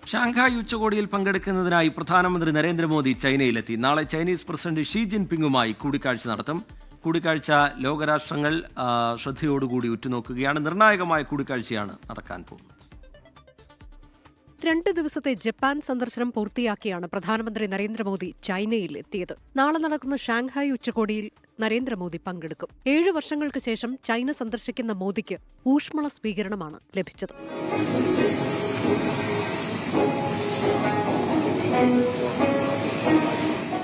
Shanghai ഉച്ചകോടിയിൽ പങ്കെടുക്കുന്നതിനായി പ്രധാനമന്ത്രി നരേന്ദ്രമോദി ചൈനയിലെത്തി. നാളെ ചൈനീസ് പ്രസിഡന്റ് ഷീ ജിൻപിങ്ങുമായി കൂടിക്കാഴ്ച നടത്തും. കൂടിക്കാഴ്ച ലോകരാഷ്ട്രങ്ങൾ ശ്രദ്ധയോടുകൂടി ഉറ്റുനോക്കുകയാണ്. നിർണായകമായ കൂടിക്കാഴ്ചയാണ് നടക്കാൻ പോകുന്നത്. 2 ദിവസത്തെ ജപ്പാൻ സന്ദർശനം പൂർത്തിയാക്കിയാണ് പ്രധാനമന്ത്രി നരേന്ദ്രമോദി ചൈനയിൽ എത്തിയത്. നാളെ നടക്കുന്ന ഷാങ്ഹായ് ഉച്ചകോടിയിൽ നരേന്ദ്രമോദി പങ്കെടുക്കും. 7 വർഷങ്ങൾക്ക് ശേഷം ചൈന സന്ദർശിക്കുന്ന മോദിക്ക് ഊഷ്മള സ്വീകരണമാണ് ലഭിച്ചത്.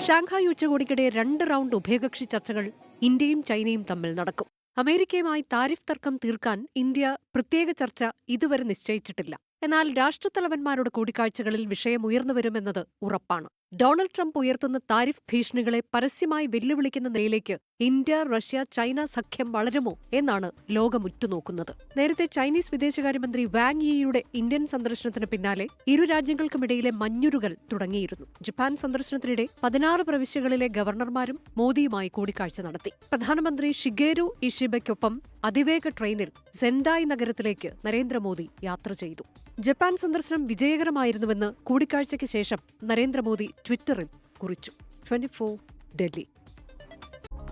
ഷാങ്ഹായ് ഉച്ചകോടിക്കിടെ 2 റൗണ്ട് ഉഭയകക്ഷി ചർച്ചകൾ ഇന്ത്യയും ചൈനയും തമ്മിൽ നടക്കും. അമേരിക്കയുമായി താരിഫ് തർക്കം തീർക്കാൻ ഇന്ത്യ പ്രത്യേക ചർച്ച ഇതുവരെ നിശ്ചയിച്ചിട്ടില്ല. എന്നാൽ രാഷ്ട്രത്തലവന്മാരുടെ കൂടിക്കാഴ്ചകളിൽ വിഷയം ഉയർന്നുവരുമെന്നത് ഉറപ്പാണ്. ഡൊണാൾഡ് ട്രംപ് ഉയർത്തുന്ന താരിഫ് ഭീഷണികളെ പരസ്യമായി വെല്ലുവിളിക്കുന്ന നിലയിലേക്ക് ഇന്ത്യ, റഷ്യ, ചൈന സഖ്യം വളരുമോ എന്നാണ് ലോകം ഉറ്റുനോക്കുന്നത്. നേരത്തെ ചൈനീസ് വിദേശകാര്യമന്ത്രി വാങ് യിയുടെ ഇന്ത്യൻ സന്ദർശനത്തിന് പിന്നാലെ ഇരു രാജ്യങ്ങൾക്കുമിടയിലെ മഞ്ഞുരുകൽ തുടങ്ങിയിരുന്നു. ജപ്പാൻ സന്ദർശനത്തിനിടെ 16 പ്രവിശ്യകളിലെ ഗവർണർമാരും മോദിയുമായി കൂടിക്കാഴ്ച നടത്തി. പ്രധാനമന്ത്രി ഷിഗേരു ഇഷിബയ്ക്കൊപ്പം അതിവേഗ ട്രെയിനിൽ സെൻഡായ് നഗരത്തിലേക്ക് നരേന്ദ്രമോദി യാത്ര ചെയ്തു. ജപ്പാൻ സന്ദർശനം വിജയകരമായിരുന്നുവെന്ന് കൂടിക്കാഴ്ചയ്ക്ക് ശേഷം നരേന്ദ്രമോദി ട്വിറ്ററിൽ കുറിച്ചു. 24 ഡൽഹി.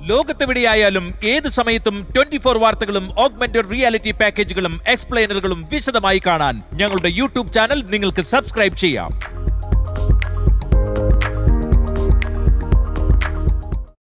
ലോകത്തെവിടെയായാലും ഏത് സമയത്തും 24 വാർത്തകളും ഓഗ്മെന്റഡ് റിയാലിറ്റി പാക്കേജുകളും എക്സ്പ്ലെയിനറുകളും വിശദമായി കാണാൻ ഞങ്ങളുടെ യൂട്യൂബ് ചാനൽ നിങ്ങൾക്ക് സബ്സ്ക്രൈബ് ചെയ്യാം.